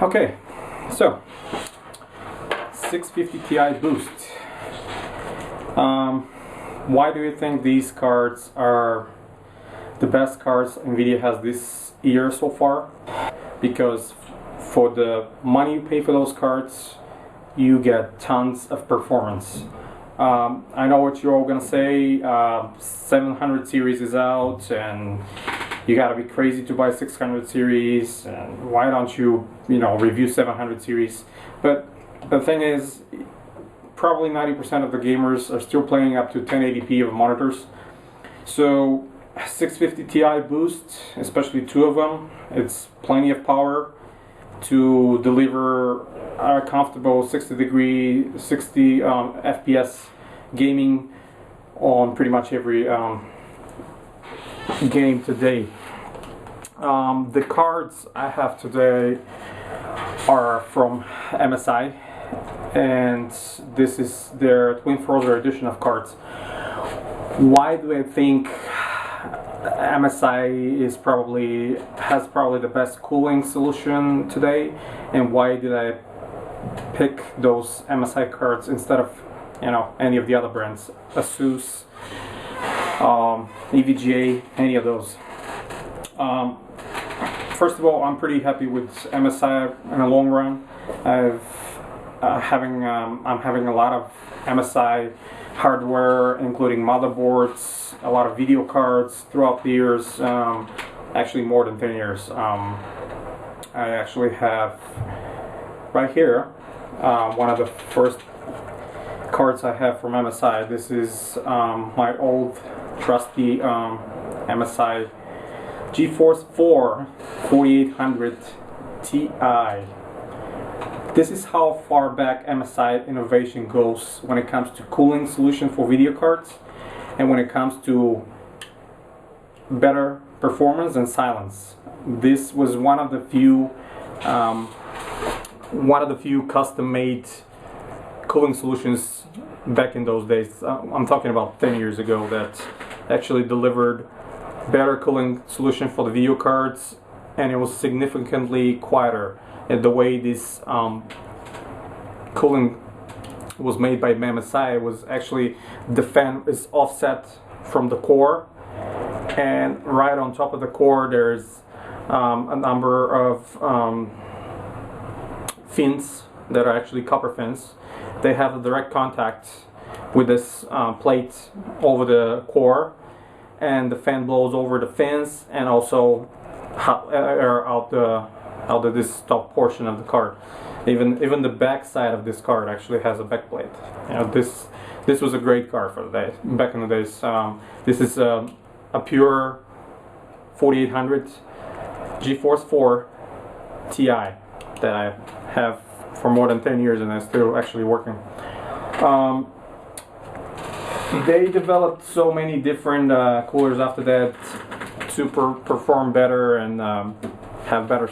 Okay, so 650 Ti boost. Why do you think these cards are the best cards NVIDIA has this year so far? Because for the money you pay for those cards, you get tons of performance. I know what you're all gonna say. 700 series is out, and you gotta be crazy to buy 600 series. And why don't you, review 700 series? But the thing is, probably 90% of the gamers are still playing up to 1080p of monitors. So 650 Ti boost, especially two of them, it's plenty of power to deliver a comfortable 60 FPS gaming on pretty much every game today. The cards I have today are from MSI, and this is their TwinFrozr edition of cards. Why do I think MSI has probably the best cooling solution today, and why did I pick those MSI cards instead of any of the other brands, ASUS, EVGA, any of those? First of all, I'm pretty happy with MSI in the long run. I'm having a lot of MSI hardware, including motherboards, a lot of video cards throughout the years, actually more than 10 years. I actually have right here one of the first cards I have from MSI. This is my old trusty MSI GeForce 4 4800 Ti. This is how far back MSI innovation goes when it comes to cooling solution for video cards, and when it comes to better performance and silence. This was one of the few custom-made cooling solutions back in those days. I'm talking about 10 years ago, that actually delivered better cooling solution for the video cards, and it was significantly quieter. And the way this cooling was made by MSI was actually the fan is offset from the core, and right on top of the core there's a number of fins that are actually copper fins. They have a direct contact with this plate over the core, and the fan blows over the fins and also air out this top portion of the card. Even the back side of this card actually has a back plate. This was a great card for the day back in the days. This is a pure 4800 GeForce 4 Ti that I have for more than 10 years, and it's still actually working. They developed so many different coolers after that to perform better and have better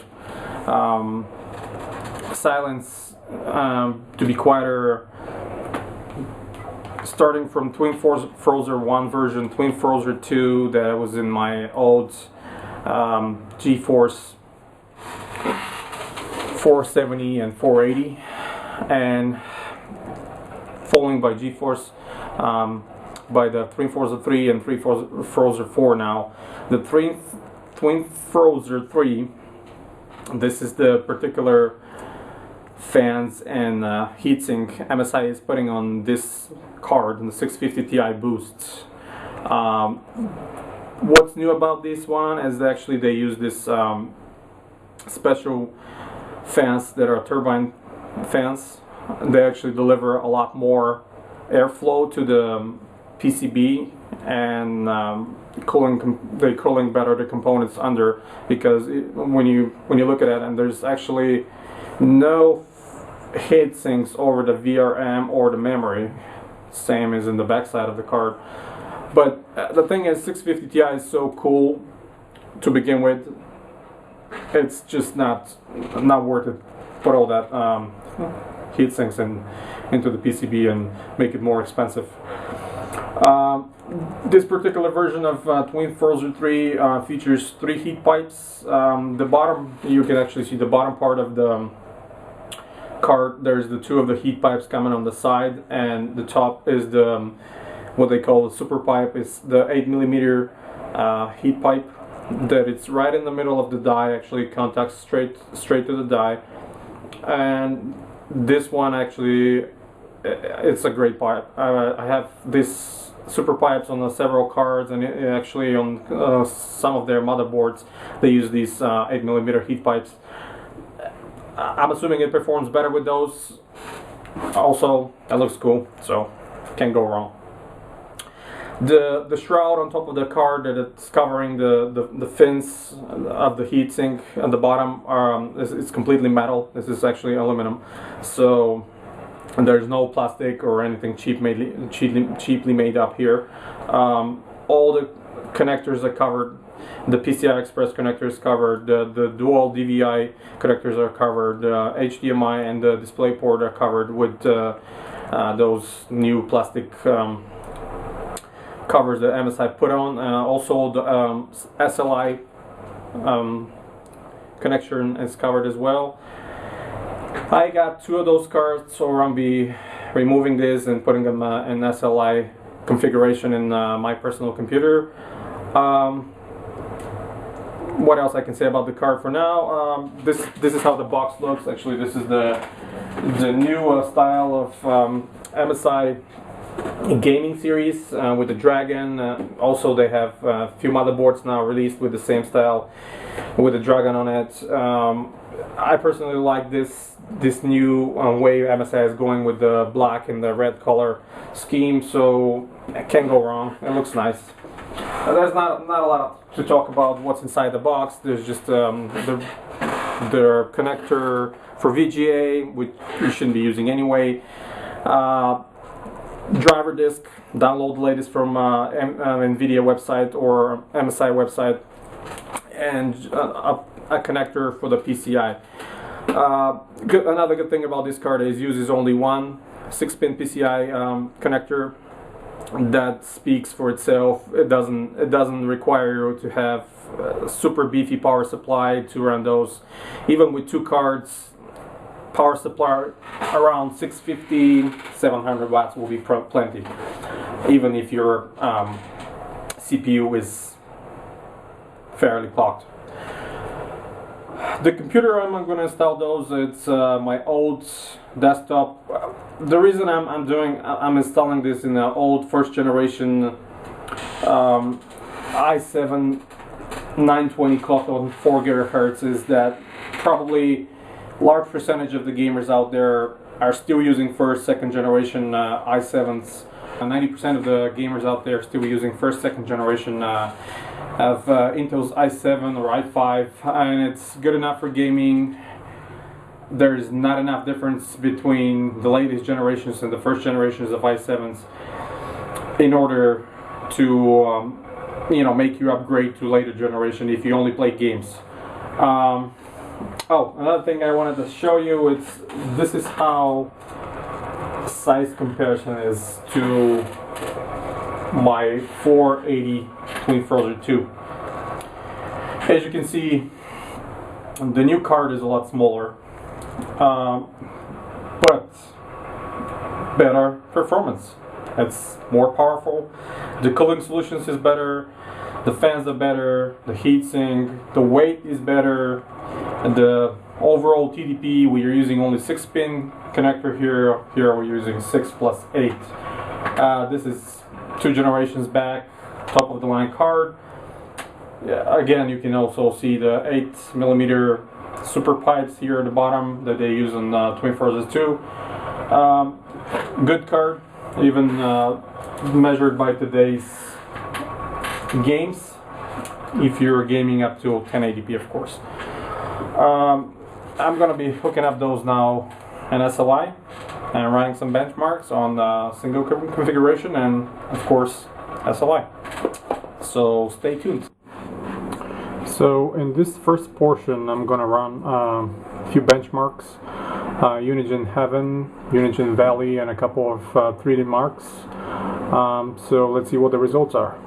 silence, to be quieter. Starting from TwinFrozr 1 version, TwinFrozr 2 that was in my old GeForce 470 and 480, and following by GeForce by the TwinFrozr 3 and TwinFrozr 4 now. The TwinFrozr 3, this is the particular fans and heatsink MSI is putting on this card, the 650 Ti boost. What's new about this one is actually they use this special fans that are turbine fans. They actually deliver a lot more airflow to the PCB, and they're cooling better the components under, because when you look at it, and there's actually no heat sinks over the VRM or the memory, same as in the back side of the card. But the thing is, 650 Ti is so cool to begin with, it's just not worth it. Put all that heat sinks into the PCB and make it more expensive. This particular version of TwinFrozr 3 features 3 heat pipes. The bottom, you can actually see the bottom part of the card. There's the 2 of the heat pipes coming on the side, and the top is the what they call the super pipe. It's the 8mm heat pipe that it's right in the middle of the die. Actually contacts straight to the die, and this one actually, it's a great pipe. I have this super pipes on several cards, and actually on some of their motherboards they use these 8mm heat pipes. I'm assuming it performs better with those. Also, it looks cool, so can't go wrong. The shroud on top of the card that it's covering the fins of the heatsink at the bottom it's completely metal. This is actually aluminum, so there's no plastic or anything cheaply made up here. All the connectors are covered. The PCI Express connector is covered. The dual DVI connectors are covered. HDMI and the DisplayPort are covered with those new plastic covers that MSI put on. Also the SLI connection is covered as well. I got 2 of those cards, so I'm be removing this and putting them in SLI configuration in my personal computer. What else I can say about the card for now? This is how the box looks. Actually, this is the new style of MSI gaming series with the Dragon. Also, they have a few motherboards now released with the same style with the Dragon on it. I personally like this new way MSI is going with the black and the red color scheme, so I can't go wrong. It looks nice. There's not a lot to talk about what's inside the box. There's just the connector for VGA, which you shouldn't be using anyway. Driver disk, download the latest from NVIDIA website or MSI website, and a connector for the PCI. Another good thing about this card is it uses only one 6-pin PCI connector. That speaks for itself. It doesn't require you to have a super beefy power supply to run those. Even with 2 cards, power supply around 650-700 watts will be plenty, even if your CPU is fairly clocked. The computer I'm going to install those, it's my old desktop. The reason I'm installing this in an old 1st generation i7 920 clock on 4 GHz is that probably large percentage of the gamers out there are still using 1st, 2nd generation i7s. 90% of the gamers out there are still using 1st, 2nd generation of Intel's i7 or i5, and it's good enough for gaming. There's not enough difference between the latest generations and the 1st generations of i7s in order to make you upgrade to later generation if you only play games. Oh, another thing I wanted to show you, this is how size comparison is to my 480 TwinFrozr 2. As you can see, the new card is a lot smaller, but better performance. It's more powerful. The cooling solutions is better. The fans are better. The heatsink, the weight is better. And the overall TDP, we are using only 6-pin connector here. Here we're using 6 plus 8. This is 2 generations back, top of the line card. Yeah, again, you can also see the 8mm super pipes here at the bottom that they use on TwinFrozr 2. Good card, even measured by today's games, if you're gaming up to 1080p, of course. I'm going to be hooking up those now in SLI and running some benchmarks on single configuration and, of course, SLI. So stay tuned. So in this first portion, I'm going to run a few benchmarks, Unigine Heaven, Unigine Valley, and a couple of 3D marks. So let's see what the results are.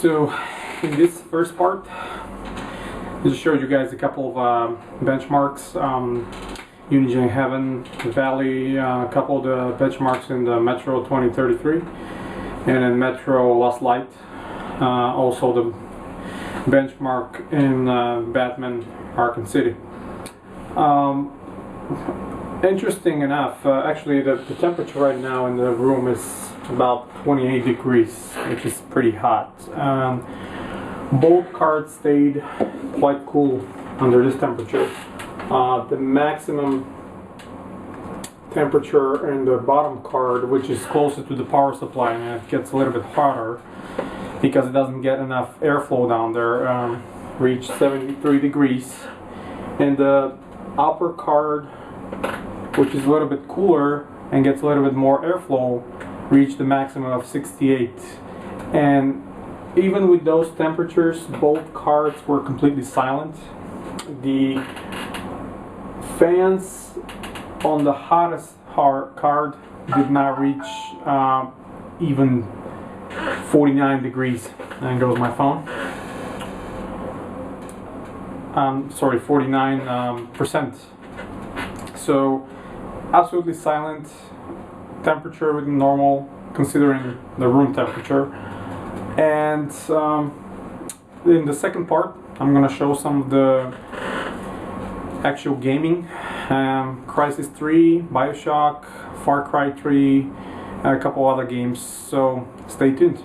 So in this first part, I just showed you guys a couple of benchmarks. Unigine Valley, a couple of the benchmarks in the Metro 2033, and in Metro Lost Light. Also the benchmark in Batman Arkham City. Interesting enough, actually the temperature right now in the room is about 28 degrees, which is pretty hot. Both cards stayed quite cool under this temperature. The maximum temperature in the bottom card, which is closer to the power supply, and it gets a little bit hotter because it doesn't get enough airflow down there, reached 73 degrees. And the upper card, which is a little bit cooler and gets a little bit more airflow, reached the maximum of 68. And even with those temperatures, both cards were completely silent. The fans on the hottest card did not reach even 49 degrees. And goes my phone. Sorry, 49%. So absolutely silent. Temperature within normal, considering the room temperature. And in the second part, I'm gonna show some of the actual gaming. Crysis 3, Bioshok, Farcry 3, and a couple other games. So stay tuned.